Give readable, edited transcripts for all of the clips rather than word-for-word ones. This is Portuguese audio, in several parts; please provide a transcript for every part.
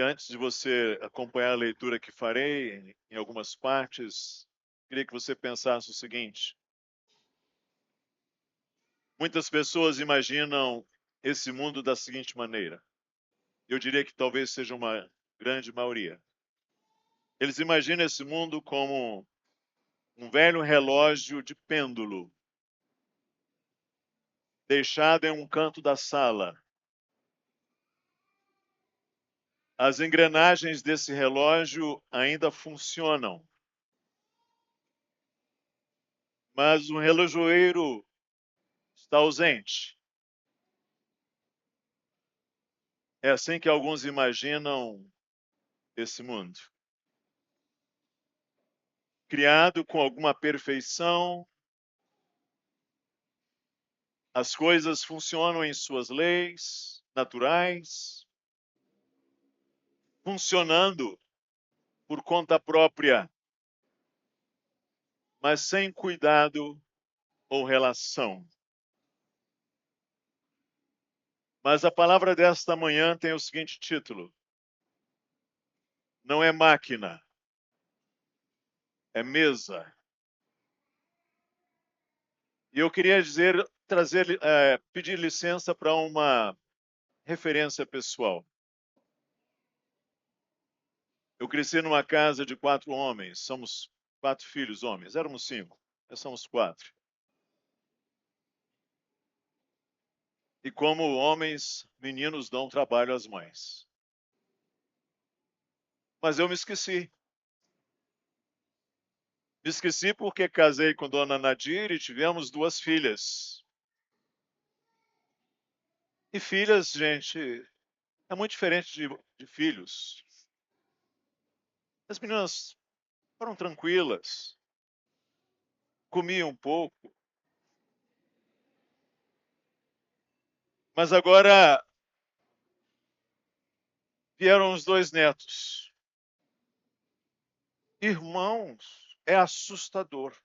E antes de você acompanhar a leitura que farei, em algumas partes, queria que você pensasse o seguinte: muitas pessoas imaginam esse mundo da seguinte maneira. Eu diria que talvez seja uma grande maioria. Eles imaginam esse mundo como um velho relógio de pêndulo, deixado em um canto da sala. As engrenagens desse relógio ainda funcionam, mas o relojoeiro está ausente. É assim que alguns imaginam esse mundo. Criado com alguma perfeição, as coisas funcionam em suas leis naturais, funcionando por conta própria, mas sem cuidado ou relação. Mas a palavra desta manhã tem o seguinte título: não é máquina, é mesa. E eu queria pedir licença para uma referência pessoal. Eu cresci numa casa de 4 homens, somos 4 filhos homens, éramos 5, nós somos 4. E como homens, meninos dão trabalho às mães. Mas eu me esqueci. Me esqueci porque casei com Dona Nadir e tivemos 2 filhas. E filhas, gente, é muito diferente de filhos. As meninas foram tranquilas, comiam um pouco. Mas agora vieram os 2 netos. Irmãos, é assustador.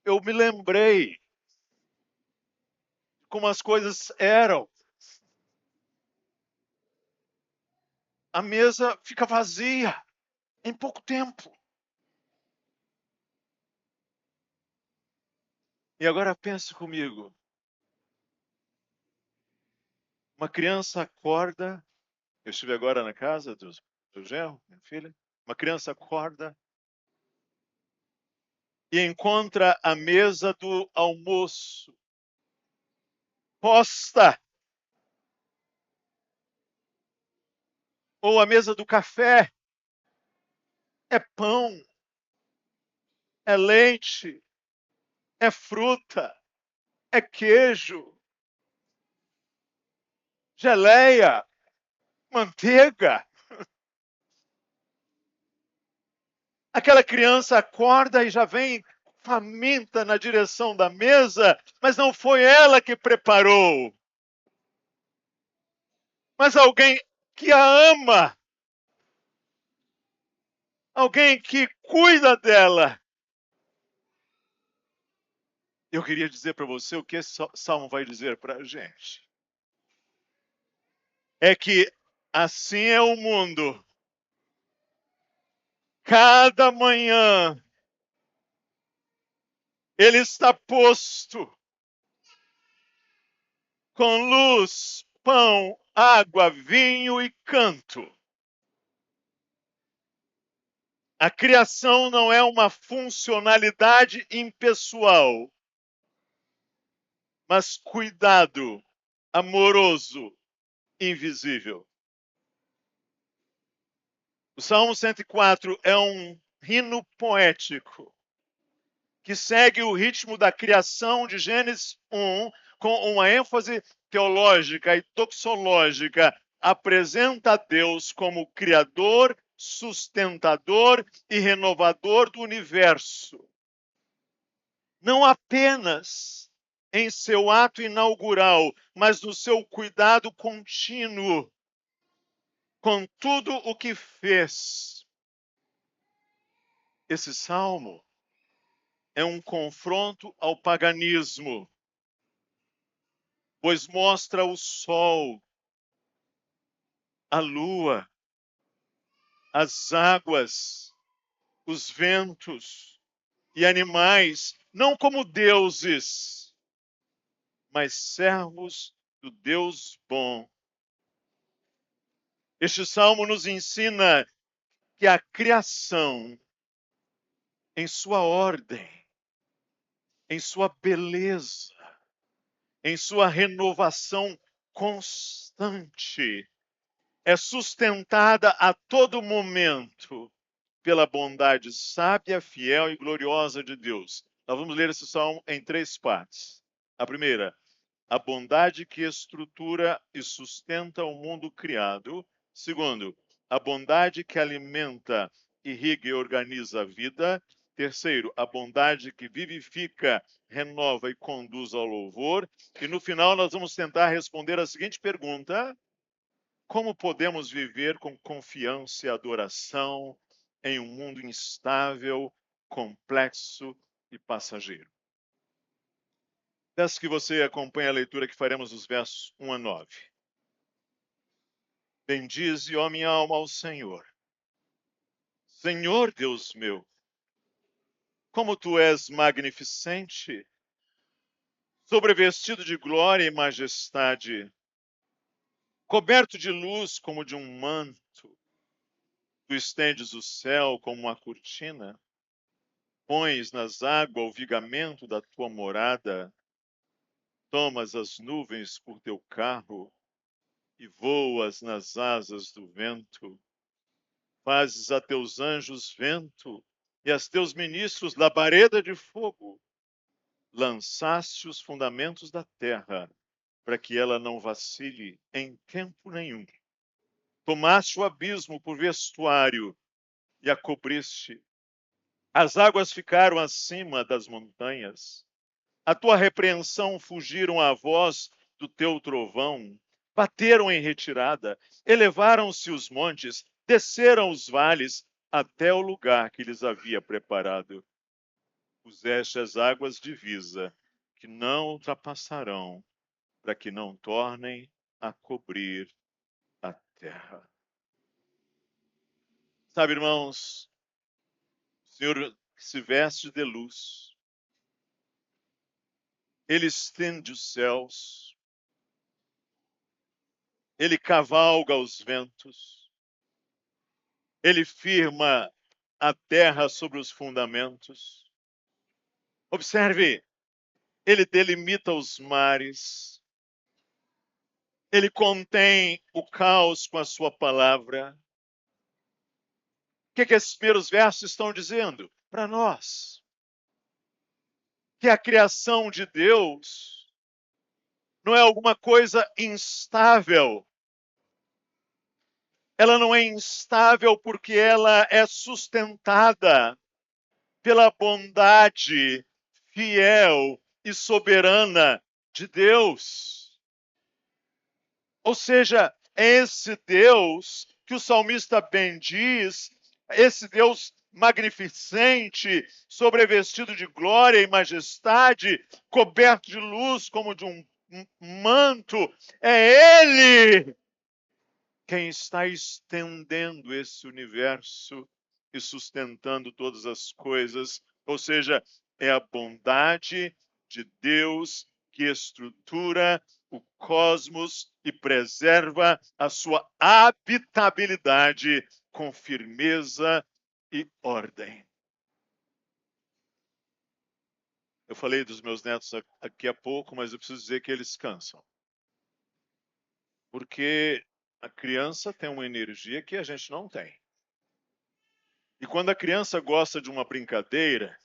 Eu me lembrei como as coisas eram. A mesa fica vazia em pouco tempo. E agora pense comigo. Uma criança acorda. Eu estive agora na casa do genro, minha filha. Uma criança acorda e encontra a mesa do almoço posta, ou a mesa do café. É pão, é leite, é fruta, é queijo, geleia, manteiga. Aquela criança acorda e já vem faminta na direção da mesa, mas não foi ela que preparou. Mas alguém que a ama, alguém que cuida dela. Eu queria dizer para você o que esse salmo vai dizer para a gente. É que assim é o mundo. Cada manhã ele está posto com luz, pão, água, vinho e canto. A criação não é uma funcionalidade impessoal, mas cuidado amoroso, invisível. O Salmo 104 é um hino poético que segue o ritmo da criação de Gênesis 1 com uma ênfase teológica e doxológica. Apresenta a Deus como criador, sustentador e renovador do universo. Não apenas em seu ato inaugural, mas no seu cuidado contínuo com tudo o que fez. Esse salmo é um confronto ao paganismo, pois mostra o sol a lua, as águas, os ventos e animais, não como deuses, mas servos do Deus bom. Este salmo nos ensina que a criação, em sua ordem, em sua beleza, em sua renovação constante, é sustentada a todo momento pela bondade sábia, fiel e gloriosa de Deus. Nós vamos ler esse salmo em 3 partes. A primeira, a bondade que estrutura e sustenta o mundo criado. Segundo, a bondade que alimenta, irriga e organiza a vida. Terceiro, a bondade que vivifica, renova e conduz ao louvor. E no final nós vamos tentar responder a seguinte pergunta: como podemos viver com confiança e adoração em um mundo instável, complexo e passageiro? Peço que você acompanhe a leitura que faremos dos versos 1 a 9. Bendize, ó minha alma, ao Senhor. Senhor Deus meu, como tu és magnificente, sobrevestido de glória e majestade, coberto de luz como de um manto. Tu estendes o céu como uma cortina, pões nas águas o vigamento da tua morada, tomas as nuvens por teu carro e voas nas asas do vento. Fazes a teus anjos vento e a teus ministros labareda de fogo. Lançaste os fundamentos da terra, para que ela não vacile em tempo nenhum. Tomaste o abismo por vestuário e a cobriste. As águas ficaram acima das montanhas. A tua repreensão fugiram à voz do teu trovão. Bateram em retirada, elevaram-se os montes, desceram os vales até o lugar que lhes havia preparado. Puseste as águas divisa, que não ultrapassarão, para que não tornem a cobrir a terra. Sabe, irmãos, o Senhor se veste de luz, Ele estende os céus, Ele cavalga os ventos, Ele firma a terra sobre os fundamentos. Observe, Ele delimita os mares, Ele contém o caos com a sua palavra. O que esses primeiros versos estão dizendo? Para nós, que a criação de Deus não é alguma coisa instável. Ela não é instável porque ela é sustentada pela bondade fiel e soberana de Deus. Ou seja, é esse Deus que o salmista bendiz, esse Deus magnificente, sobrevestido de glória e majestade, coberto de luz como de um manto, é Ele quem está estendendo esse universo e sustentando todas as coisas. Ou seja, é a bondade de Deus que estrutura o cosmos e preserva a sua habitabilidade com firmeza e ordem. Eu falei dos meus netos aqui há pouco, mas eu preciso dizer que eles cansam. Porque a criança tem uma energia que a gente não tem. E quando a criança gosta de uma brincadeira,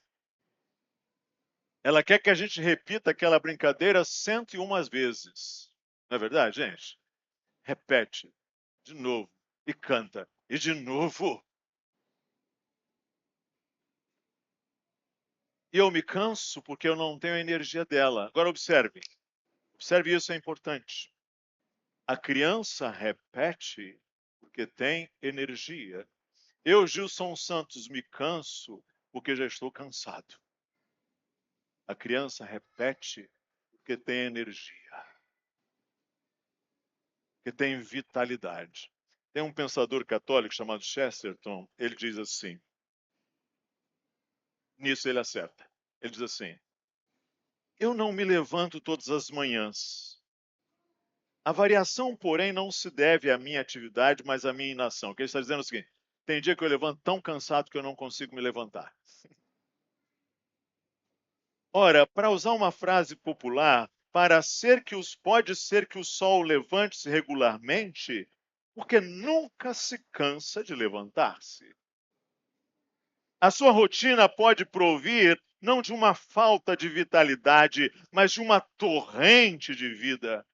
ela quer que a gente repita aquela brincadeira 101 vezes. Não é verdade, gente? Repete de novo e canta e de novo. E eu me canso porque eu não tenho a energia dela. Agora observe isso, é importante. A criança repete porque tem energia. Eu, Gilson Santos, me canso porque já estou cansado. A criança repete porque tem energia, porque tem vitalidade. Tem um pensador católico chamado Chesterton, ele diz assim, nisso ele acerta. Ele diz assim: eu não me levanto todas as manhãs. A variação, porém, não se deve à minha atividade, mas à minha inação. O que ele está dizendo é o seguinte: tem dia que eu levanto tão cansado que eu não consigo me levantar. Ora, para usar uma frase popular, pode ser que o sol levante-se regularmente, porque nunca se cansa de levantar-se. A sua rotina pode provir não de uma falta de vitalidade, mas de uma torrente de vida.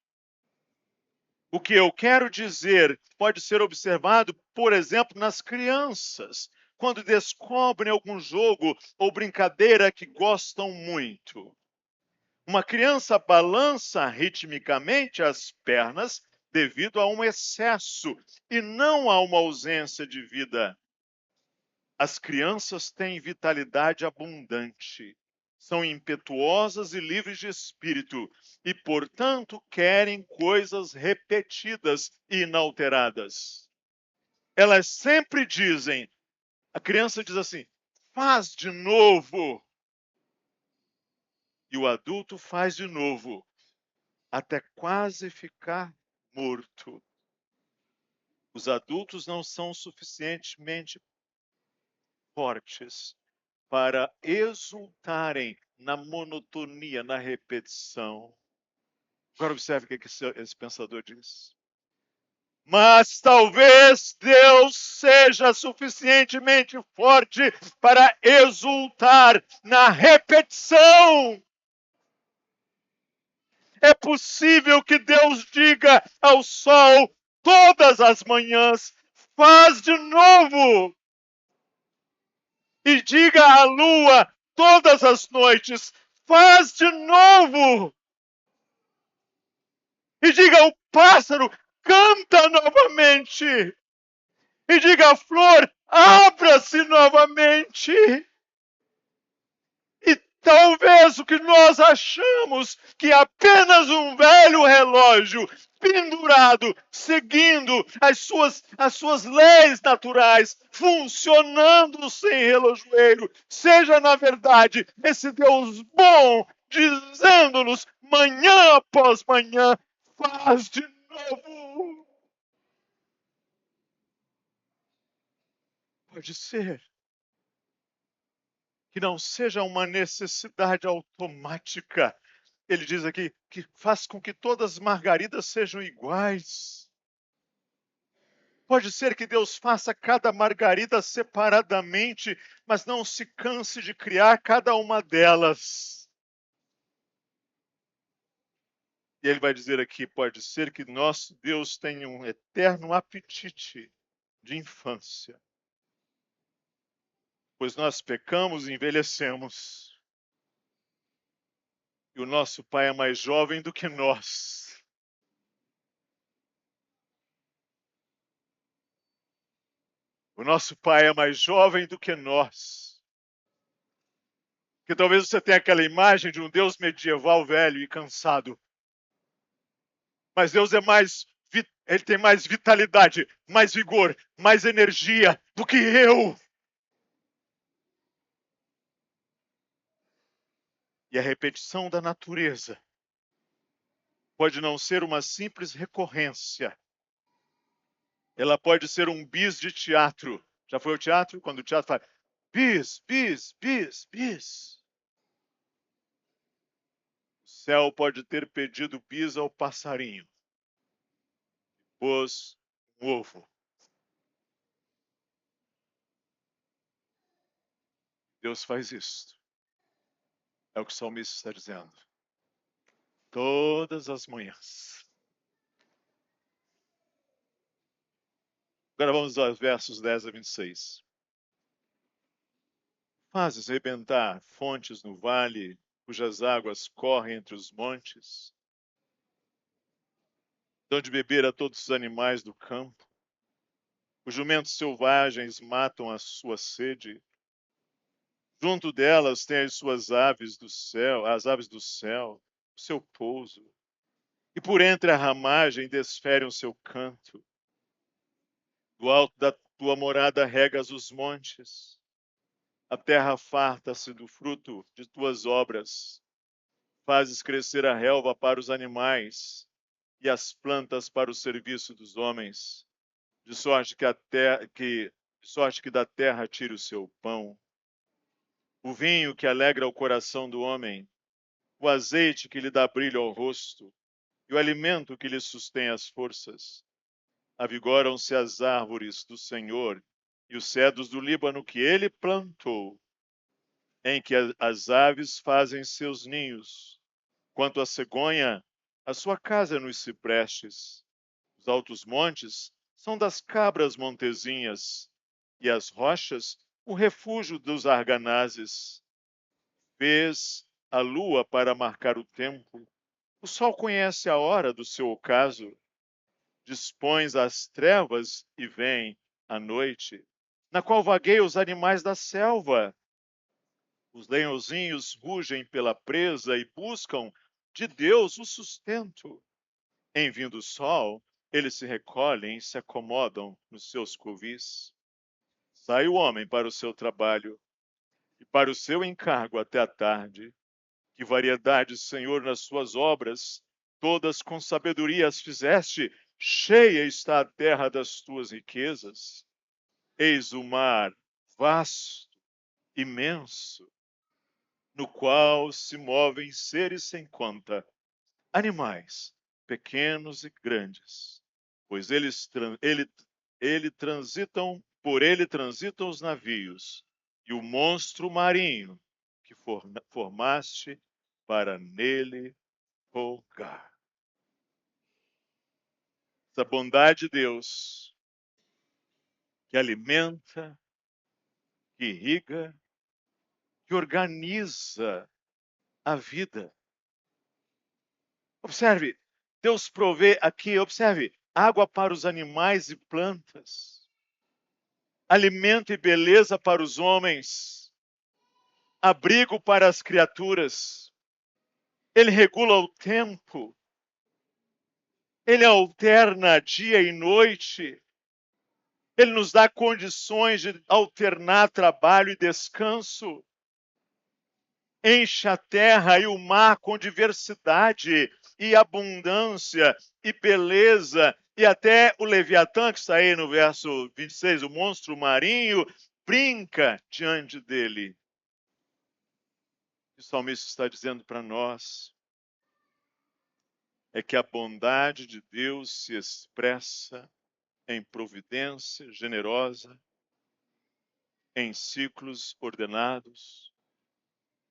O que eu quero dizer pode ser observado, por exemplo, nas crianças, quando descobrem algum jogo ou brincadeira que gostam muito. Uma criança balança ritmicamente as pernas devido a um excesso e não a uma ausência de vida. As crianças têm vitalidade abundante, são impetuosas e livres de espírito e, portanto, querem coisas repetidas e inalteradas. Elas sempre dizem, a criança diz assim: faz de novo. E o adulto faz de novo, até quase ficar morto. Os adultos não são suficientemente fortes para exultarem na monotonia, na repetição. Agora observe o que esse pensador diz. Mas talvez Deus seja suficientemente forte para exultar na repetição. É possível que Deus diga ao sol todas as manhãs: faz de novo. E diga à lua todas as noites: faz de novo. E diga ao pássaro: canta novamente. E diga à flor: abra-se novamente. E talvez o que nós achamos que é apenas um velho relógio pendurado, seguindo as suas leis naturais, funcionando sem relojoeiro, seja na verdade esse Deus bom dizendo-nos manhã após manhã: faz de novo. Pode ser que não seja uma necessidade automática. Ele diz aqui que faz com que todas as margaridas sejam iguais. Pode ser que Deus faça cada margarida separadamente, mas não se canse de criar cada uma delas. E ele vai dizer aqui: pode ser que nosso Deus tenha um eterno apetite de infância, pois nós pecamos e envelhecemos. E o nosso Pai é mais jovem do que nós. O nosso Pai é mais jovem do que nós. Que talvez você tenha aquela imagem de um Deus medieval velho e cansado. Mas Deus ele tem mais vitalidade, mais vigor, mais energia do que eu. E a repetição da natureza pode não ser uma simples recorrência. Ela pode ser um bis de teatro. Já foi ao teatro? Quando o teatro fala bis, bis, bis, bis. O céu pode ter pedido bis ao passarinho. Pôs um ovo. Deus faz isso. É o que o salmista está dizendo. Todas as manhãs. Agora vamos aos versos 10 a 26. Fazes rebentar fontes no vale, cujas águas correm entre os montes. Dão de beber a todos os animais do campo. Os jumentos selvagens matam a sua sede. Junto delas tem as suas aves do céu, as aves do céu, o seu pouso. E por entre a ramagem desferem o seu canto. Do alto da tua morada regas os montes. A terra farta-se do fruto de tuas obras. Fazes crescer a relva para os animais e as plantas para o serviço dos homens, de sorte que da terra tire o seu pão. O vinho que alegra o coração do homem, o azeite que lhe dá brilho ao rosto, e o alimento que lhe sustém as forças. Avigoram-se as árvores do Senhor e os cedros do Líbano que ele plantou, em que as aves fazem seus ninhos. Quanto à cegonha, a sua casa é nos ciprestes. Os altos montes são das cabras montezinhas, e as rochas o refúgio dos arganazes. Fez a lua para marcar o tempo. O sol conhece a hora do seu ocaso. Dispões as trevas e vem a noite, na qual vagueiam os animais da selva. Os leãozinhos rugem pela presa e buscam de Deus o sustento. Em vindo o sol, eles se recolhem e se acomodam nos seus covis. Sai o homem para o seu trabalho e para o seu encargo até a tarde. Que variedade, Senhor, nas suas obras, todas com sabedoria as fizeste, cheia está a terra das tuas riquezas. Eis o mar vasto, imenso, no qual se movem seres sem conta, animais, pequenos e grandes, pois por ele transitam os navios, e o monstro marinho que formaste para nele folgar. Essa bondade de Deus que alimenta, que irriga, que organiza a vida. Observe, Deus provê aqui, observe, água para os animais e plantas, alimento e beleza para os homens, abrigo para as criaturas. Ele regula o tempo, ele alterna dia e noite, ele nos dá condições de alternar trabalho e descanso. Enche a terra e o mar com diversidade e abundância e beleza, e até o Leviatã, que está aí no verso 26, o monstro marinho, brinca diante dele. O salmista está dizendo para nós é que a bondade de Deus se expressa em providência generosa, em ciclos ordenados,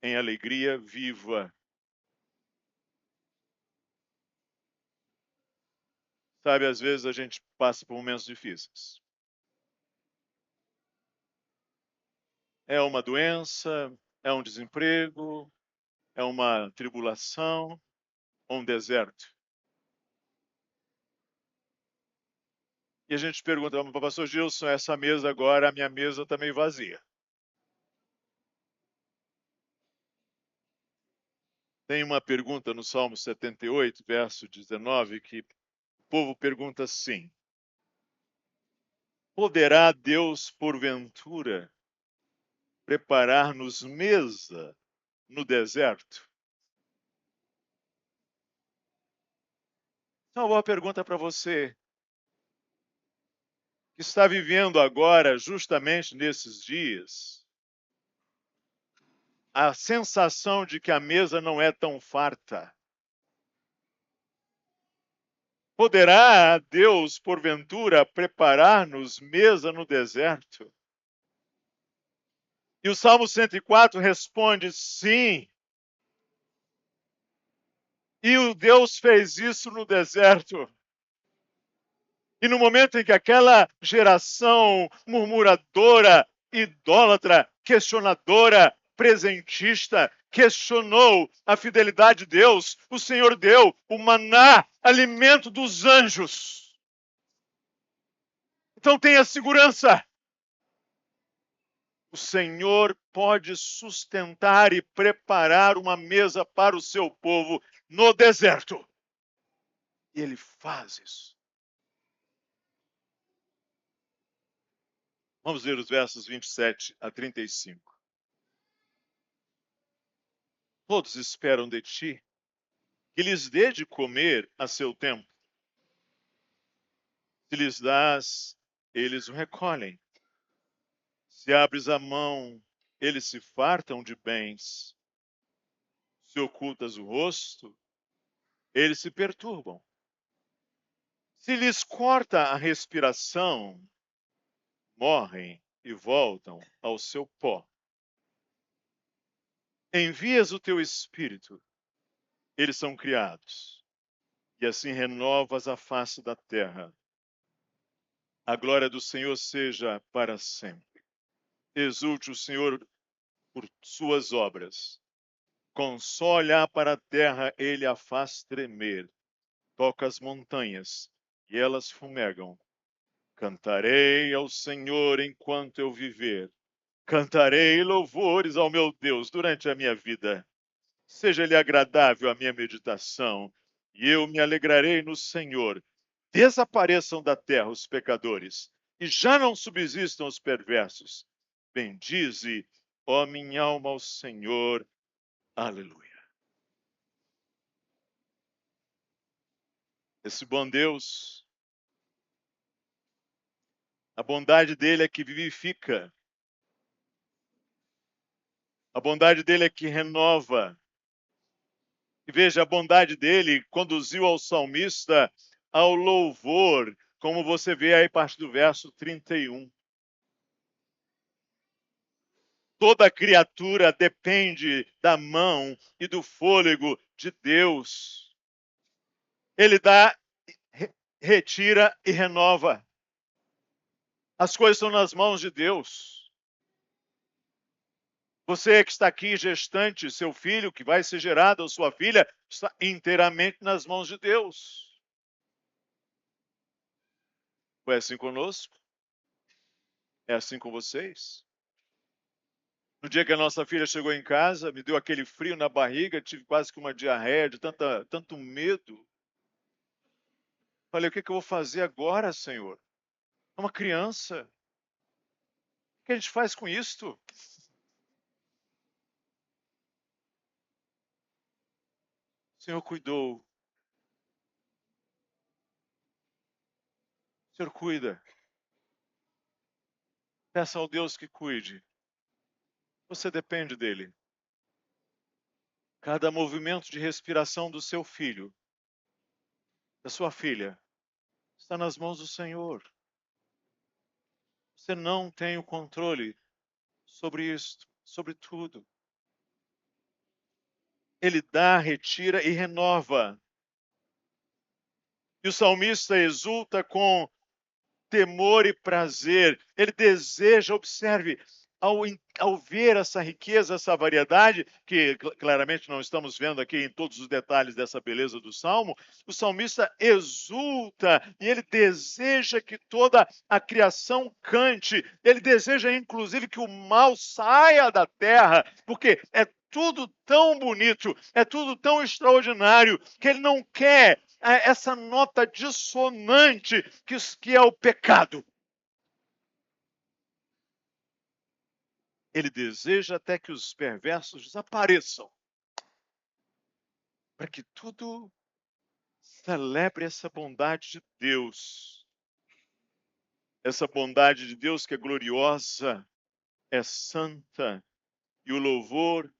em alegria viva. Sabe, às vezes a gente passa por momentos difíceis. É uma doença, é um desemprego, é uma tribulação, ou um deserto. E a gente pergunta, pastor Gilson, essa mesa agora, a minha mesa está meio vazia. Tem uma pergunta no Salmo 78, verso 19, que o povo pergunta assim: poderá Deus, porventura, preparar-nos mesa no deserto? Então, uma boa pergunta para você, que está vivendo agora, justamente nesses dias, a sensação de que a mesa não é tão farta. Poderá Deus, porventura, preparar-nos mesa no deserto? E o Salmo 104 responde sim. E o Deus fez isso no deserto. E no momento em que aquela geração murmuradora, idólatra, questionadora, presentista, questionou a fidelidade de Deus, o Senhor deu o maná, alimento dos anjos. Então tenha segurança. O Senhor pode sustentar e preparar uma mesa para o seu povo no deserto. E Ele faz isso. Vamos ler os versos 27 a 35. Todos esperam de ti que lhes dê de comer a seu tempo. Se lhes dás, eles o recolhem. Se abres a mão, eles se fartam de bens. Se ocultas o rosto, eles se perturbam. Se lhes corta a respiração, morrem e voltam ao seu pó. Envias o teu espírito, eles são criados, e assim renovas a face da terra. A glória do Senhor seja para sempre. Exulte o Senhor por suas obras. Com só olhar para a terra, ele a faz tremer. Toca as montanhas, e elas fumegam. Cantarei ao Senhor enquanto eu viver. Cantarei louvores ao meu Deus durante a minha vida. Seja-lhe agradável a minha meditação, e eu me alegrarei no Senhor. Desapareçam da terra os pecadores, e já não subsistam os perversos. Bendize, ó minha alma, ao Senhor. Aleluia. Esse bom Deus, a bondade dele é que vivifica. A bondade dele é que renova. E veja, a bondade dele conduziu ao salmista ao louvor, como você vê aí parte do verso 31. Toda criatura depende da mão e do fôlego de Deus. Ele dá, retira e renova. As coisas estão nas mãos de Deus. Você que está aqui gestante, seu filho que vai ser gerado, ou sua filha, está inteiramente nas mãos de Deus. Foi assim conosco? É assim com vocês? No dia que a nossa filha chegou em casa, me deu aquele frio na barriga, tive quase que uma diarreia de tanto medo. Falei, o que eu vou fazer agora, Senhor? É uma criança. O que a gente faz com isto? O Senhor cuidou. O Senhor cuida. Peça ao Deus que cuide. Você depende dele. Cada movimento de respiração do seu filho, da sua filha, está nas mãos do Senhor. Você não tem o controle sobre isto, sobre tudo. Ele dá, retira e renova. E o salmista exulta com temor e prazer. Ele deseja, observe, ao ver essa riqueza, essa variedade, que claramente não estamos vendo aqui em todos os detalhes dessa beleza do Salmo, o salmista exulta e ele deseja que toda a criação cante. Ele deseja, inclusive, que o mal saia da terra, porque é tudo tão bonito, é tudo tão extraordinário, que ele não quer essa nota dissonante que é o pecado. Ele deseja até que os perversos desapareçam, para que tudo celebre essa bondade de Deus. Essa bondade de Deus que é gloriosa, é santa, e o louvor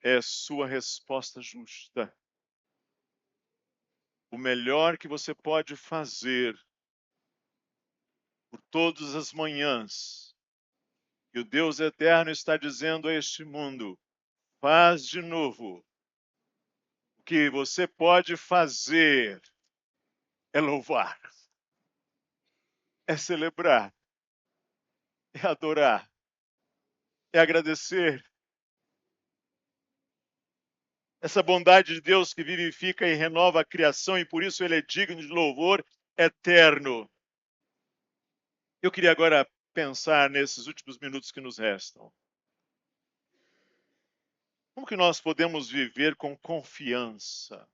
é sua resposta justa. O melhor que você pode fazer por todas as manhãs, que o Deus eterno está dizendo a este mundo, faz de novo. O que você pode fazer é louvar, é celebrar, é adorar, é agradecer. Essa bondade de Deus que vivifica e renova a criação e por isso ele é digno de louvor eterno. Eu queria agora pensar nesses últimos minutos que nos restam. Como que nós podemos viver com confiança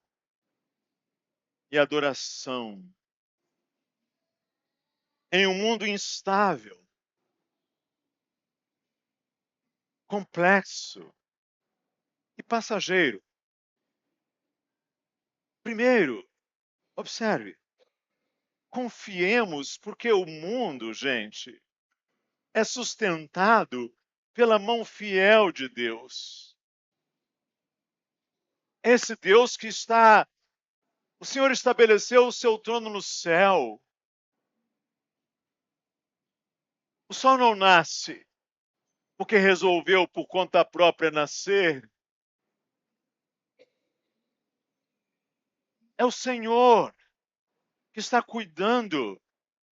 e adoração em um mundo instável, complexo e passageiro. Primeiro, observe, confiemos, porque o mundo, gente, é sustentado pela mão fiel de Deus. Esse Deus que está, o Senhor estabeleceu o seu trono no céu. O sol não nasce porque resolveu por conta própria nascer. É o Senhor que está cuidando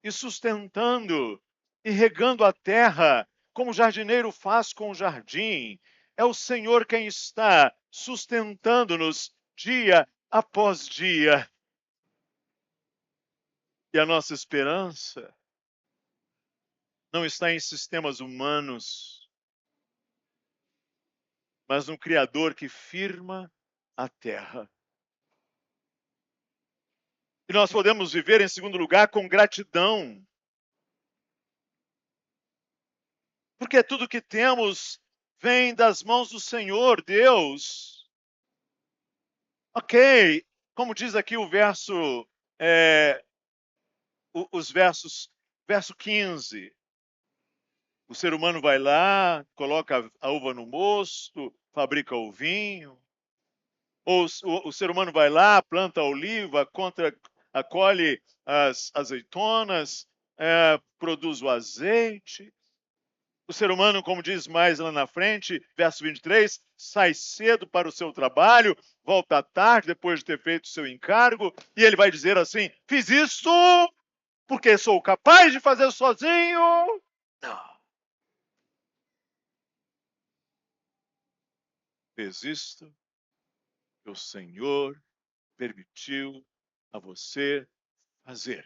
e sustentando e regando a terra, como o jardineiro faz com o jardim. É o Senhor quem está sustentando-nos dia após dia. E a nossa esperança não está em sistemas humanos, mas no Criador que firma a terra. E nós podemos viver, em segundo lugar, com gratidão. Porque tudo que temos vem das mãos do Senhor, Deus. Ok, como diz aqui o verso, verso 15. O ser humano vai lá, coloca a uva no mosto, fabrica o vinho. Ou o ser humano vai lá, planta a oliva, acolhe as azeitonas, produz o azeite. O ser humano, como diz mais lá na frente, verso 23, sai cedo para o seu trabalho, volta à tarde, depois de ter feito o seu encargo, e ele vai dizer assim: fiz isso porque sou capaz de fazer sozinho. Não. Fez isto que o Senhor permitiu a você fazer.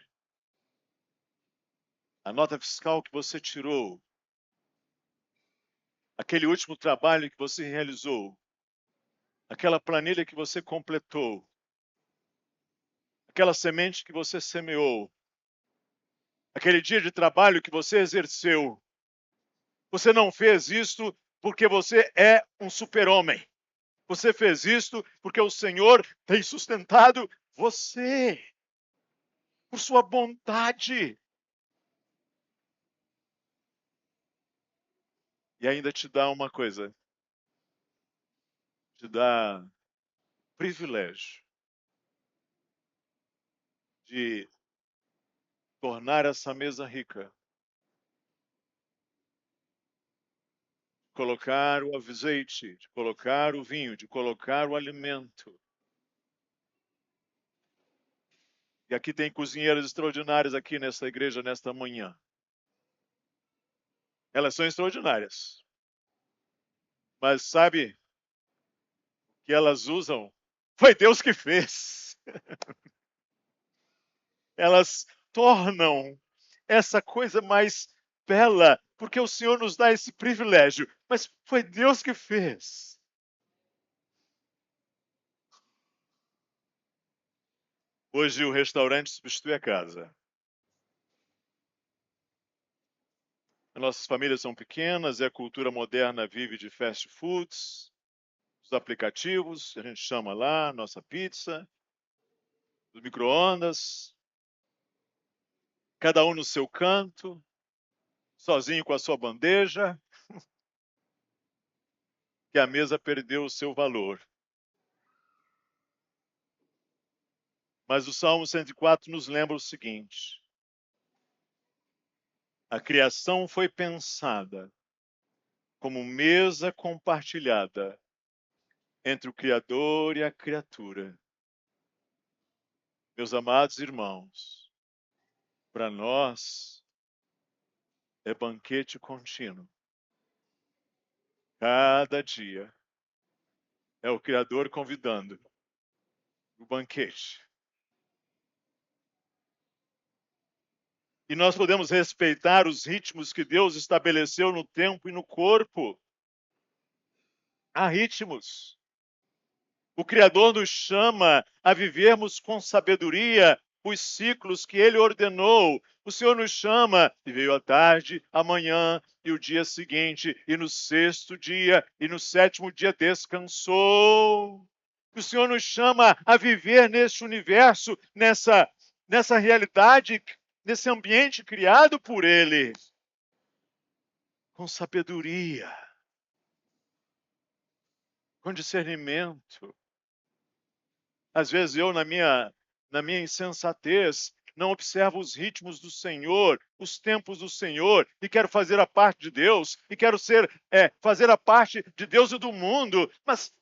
A nota fiscal que você tirou, aquele último trabalho que você realizou, aquela planilha que você completou, aquela semente que você semeou, aquele dia de trabalho que você exerceu. Você não fez isto porque você é um super-homem. Você fez isto porque o Senhor tem sustentado você, por sua bondade. E ainda te dá uma coisa, te dá privilégio de tornar essa mesa rica, colocar o azeite, de colocar o vinho, de colocar o alimento. E aqui tem cozinheiras extraordinárias aqui nessa igreja, nesta manhã. Elas são extraordinárias. Mas sabe o que elas usam? Foi Deus que fez. Elas tornam essa coisa mais bela, porque o Senhor nos dá esse privilégio. Mas foi Deus que fez. Hoje o restaurante substitui a casa. Nossas famílias são pequenas e a cultura moderna vive de fast foods, os aplicativos, a gente chama lá, nossa pizza, os micro-ondas, cada um no seu canto, sozinho com a sua bandeja, que a mesa perdeu o seu valor. Mas o Salmo 104 nos lembra o seguinte: a criação foi pensada como mesa compartilhada entre o Criador e a criatura. Meus amados irmãos, para nós é banquete contínuo. Cada dia é o Criador convidando o banquete. E nós podemos respeitar os ritmos que Deus estabeleceu no tempo e no corpo. Há ritmos. O Criador nos chama a vivermos com sabedoria, os ciclos que ele ordenou. O Senhor nos chama, e veio a tarde, a manhã e o dia seguinte, e no sexto dia, e no sétimo dia descansou. O Senhor nos chama a viver nesse universo, nessa realidade, nesse ambiente criado por Ele, com sabedoria, com discernimento. Às vezes eu, na minha insensatez, não observo os ritmos do Senhor, os tempos do Senhor, e quero fazer a parte de Deus, e quero fazer a parte de Deus e do mundo, mas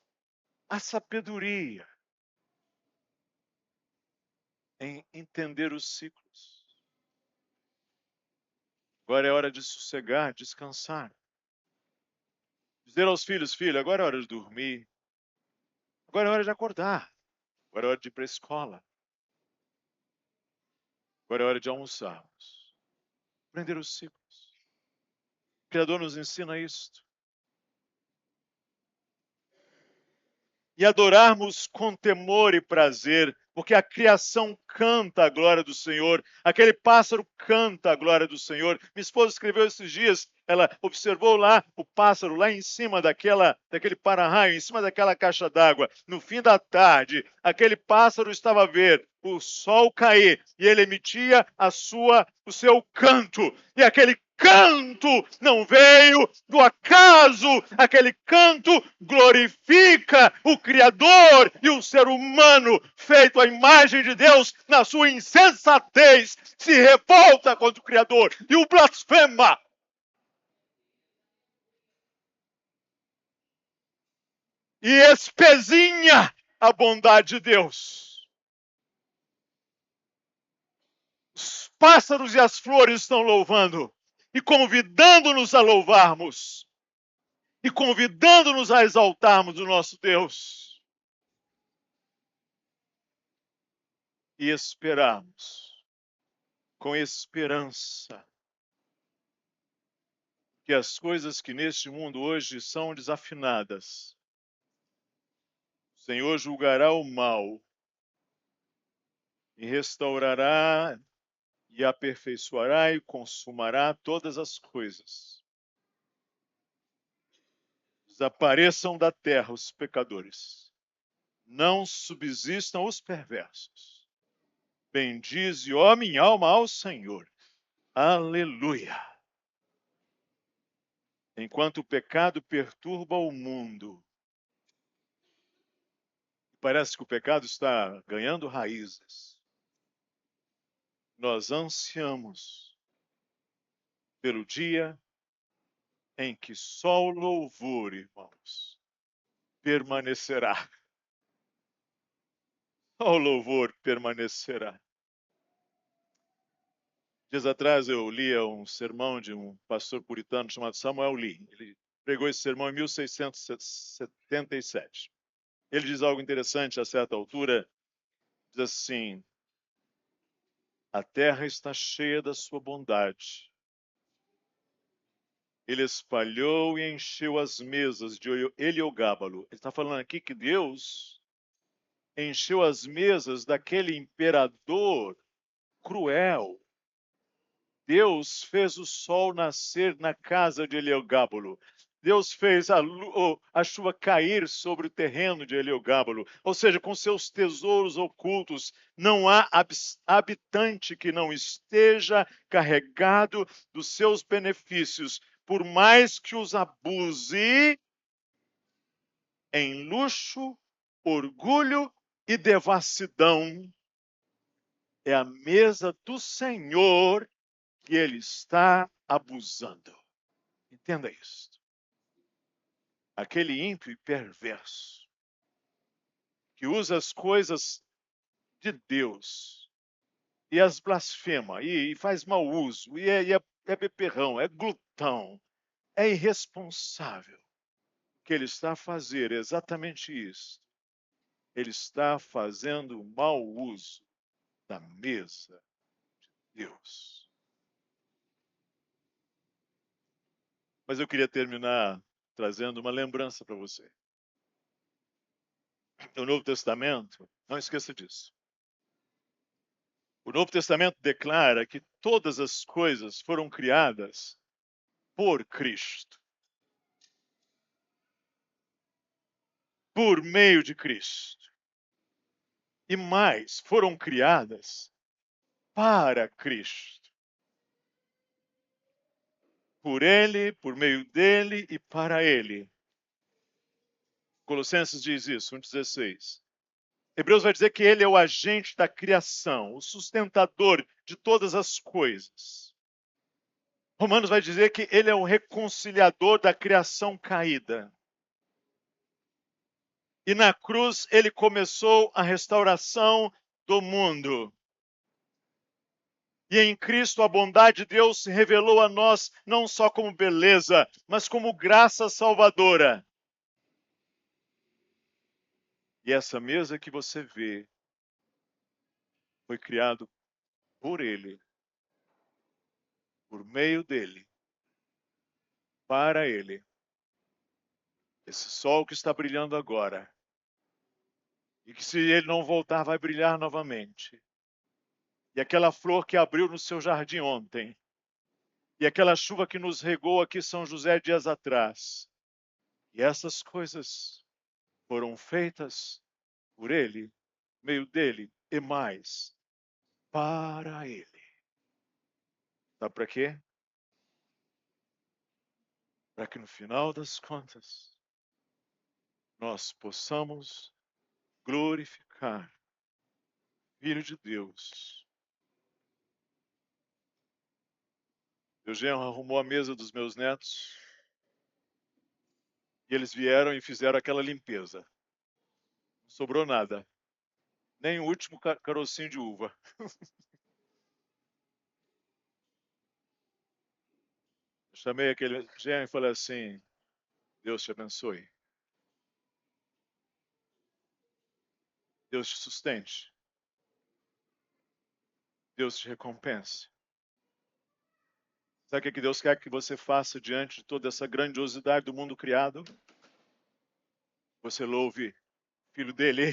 a sabedoria em entender os ciclos. Agora é hora de sossegar, descansar. Dizer aos filhos, filho, agora é hora de dormir. Agora é hora de acordar. Agora é hora de ir para a escola. Agora é hora de almoçarmos. Aprender os ciclos. O Criador nos ensina isto. E adorarmos com temor e prazer, porque a criação canta a glória do Senhor, aquele pássaro canta a glória do Senhor. Minha esposa escreveu esses dias, ela observou lá o pássaro, lá em cima daquele para-raio, em cima daquela caixa d'água. No fim da tarde, aquele pássaro estava a ver o sol cair e ele emitia o seu canto. E aquele canto não veio do acaso, aquele canto glorifica o Criador e o ser humano feito à imagem de Deus na sua insensatez se revolta contra o Criador e o blasfema. E espezinha a bondade de Deus. Os pássaros e as flores estão louvando e convidando-nos a louvarmos e convidando-nos a exaltarmos o nosso Deus e esperarmos com esperança que as coisas que neste mundo hoje são desafinadas, o Senhor julgará o mal e restaurará e aperfeiçoará e consumará todas as coisas. Desapareçam da terra os pecadores, não subsistam os perversos. Bendize, ó minha alma, ao Senhor. Aleluia! Enquanto o pecado perturba o mundo, parece que o pecado está ganhando raízes. Nós ansiamos pelo dia em que só o louvor, irmãos, permanecerá. Só o louvor permanecerá. Dias atrás eu lia um sermão de um pastor puritano chamado Samuel Lee. Ele pregou esse sermão em 1677. Ele diz algo interessante a certa altura. Diz assim: a terra está cheia da sua bondade. Ele espalhou e encheu as mesas de Heliogábalo. Ele está falando aqui que Deus encheu as mesas daquele imperador cruel. Deus fez o sol nascer na casa de Heliogábalo. Deus fez a chuva cair sobre o terreno de Heliogábalo. Ou seja, com seus tesouros ocultos, não há habitante que não esteja carregado dos seus benefícios, por mais que os abuse em luxo, orgulho e devassidão. É a mesa do Senhor que ele está abusando. Entenda isso. Aquele ímpio e perverso que usa as coisas de Deus e as blasfema e faz mau uso e é beberrão, é glutão, é irresponsável. O que ele está a fazer é exatamente isso. Ele está fazendo mau uso da mesa de Deus. Mas eu queria terminar trazendo uma lembrança para você. No Novo Testamento, não esqueça disso. O Novo Testamento declara que todas as coisas foram criadas por Cristo, por meio de Cristo. E mais, foram criadas para Cristo. Por Ele, por meio dele e para Ele. Colossenses diz isso, 1,16. Hebreus vai dizer que Ele é o agente da criação, o sustentador de todas as coisas. Romanos vai dizer que Ele é o reconciliador da criação caída. E na cruz Ele começou a restauração do mundo. E em Cristo a bondade de Deus se revelou a nós não só como beleza, mas como graça salvadora. E essa mesa que você vê foi criado por Ele, por meio dele, para Ele. Esse sol que está brilhando agora, e que se Ele não voltar vai brilhar novamente. E aquela flor que abriu no seu jardim ontem, e aquela chuva que nos regou aqui em São José dias atrás. E essas coisas foram feitas por Ele, meio dele e mais, para Ele. Sabe para quê? Para que no final das contas, nós possamos glorificar o Filho de Deus. Eugênio arrumou a mesa dos meus netos e eles vieram e fizeram aquela limpeza. Não sobrou nada, nem o último carocinho de uva. Eu chamei aquele Jean e falei assim: Deus te abençoe. Deus te sustente. Deus te recompense. Sabe o que Deus quer que você faça diante de toda essa grandiosidade do mundo criado? Você louve o Filho dele.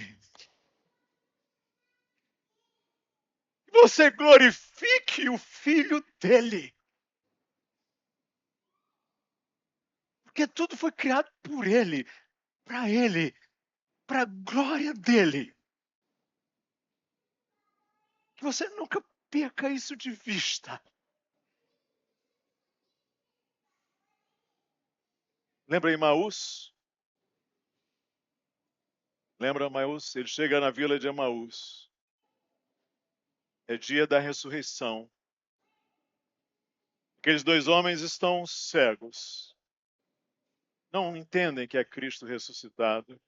Você glorifique o Filho dele. Porque tudo foi criado por ele, para a glória dele. Que você nunca perca isso de vista. Lembra Emaús? Lembra Emaús? Ele chega na vila de Emaús. É dia da ressurreição. Aqueles dois homens estão cegos. Não entendem que é Cristo ressuscitado.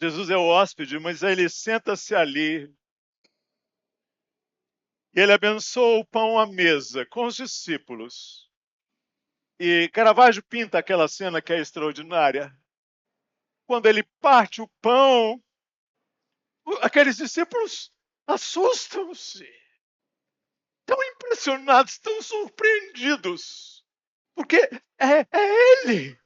Jesus é o hóspede, mas ele senta-se ali. E ele abençoa o pão à mesa com os discípulos. E Caravaggio pinta aquela cena que é extraordinária. Quando ele parte o pão, aqueles discípulos assustam-se. Tão impressionados, tão surpreendidos. Porque é ele.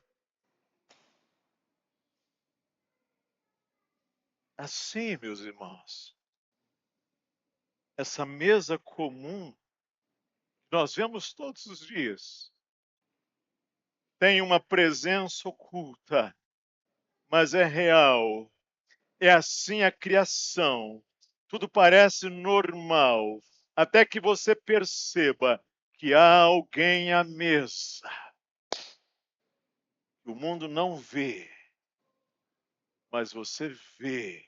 Assim, meus irmãos, essa mesa comum que nós vemos todos os dias tem uma presença oculta, mas é real. É assim a criação. Tudo parece normal, até que você perceba que há alguém à mesa. O mundo não vê, mas você vê.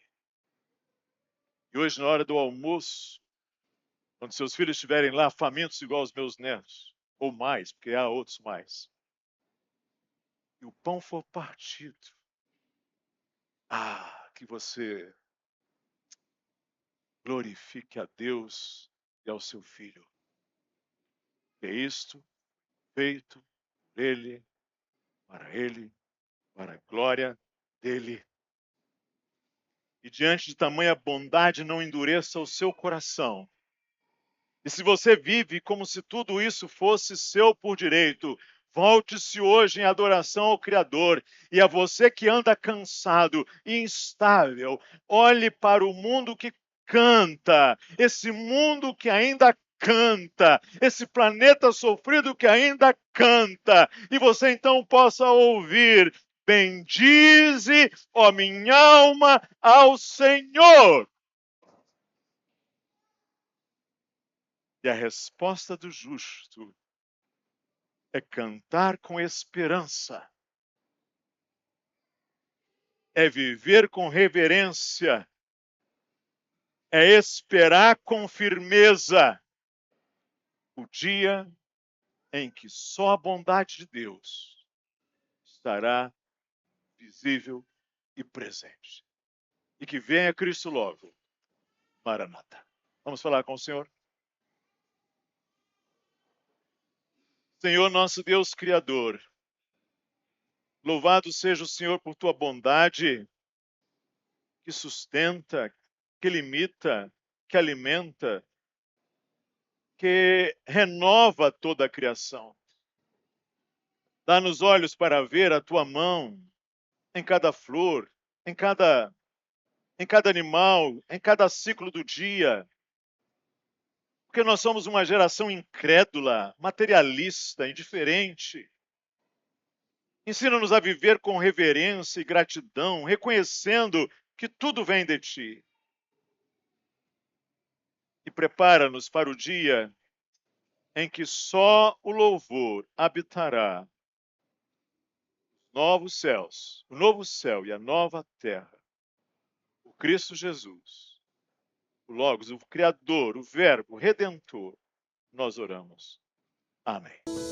E hoje, na hora do almoço, quando seus filhos estiverem lá famintos igual os meus netos, ou mais, porque há outros mais, e o pão for partido, que você glorifique a Deus e ao seu Filho. Que é isto feito por Ele, para a glória dEle. E diante de tamanha bondade, não endureça o seu coração. E se você vive como se tudo isso fosse seu por direito, volte-se hoje em adoração ao Criador. E a você que anda cansado e instável, olhe para o mundo que canta, esse mundo que ainda canta, esse planeta sofrido que ainda canta, e você então possa ouvir: bendize, ó minha alma, ao Senhor. E a resposta do justo é cantar com esperança, é viver com reverência, é esperar com firmeza o dia em que só a bondade de Deus estará visível e presente. E que venha Cristo logo. Maranata. Vamos falar com o Senhor? Senhor, nosso Deus Criador, louvado seja o Senhor por tua bondade, que sustenta, que limita, que alimenta, que renova toda a criação. Dá-nos olhos para ver a tua mão em cada flor, em cada animal, em cada ciclo do dia. Porque nós somos uma geração incrédula, materialista, indiferente. Ensina-nos a viver com reverência e gratidão, reconhecendo que tudo vem de ti. E prepara-nos para o dia em que só o louvor habitará os novos céus, o novo céu e a nova terra. O Cristo Jesus, o Logos, o Criador, o Verbo, o Redentor, nós oramos. Amém.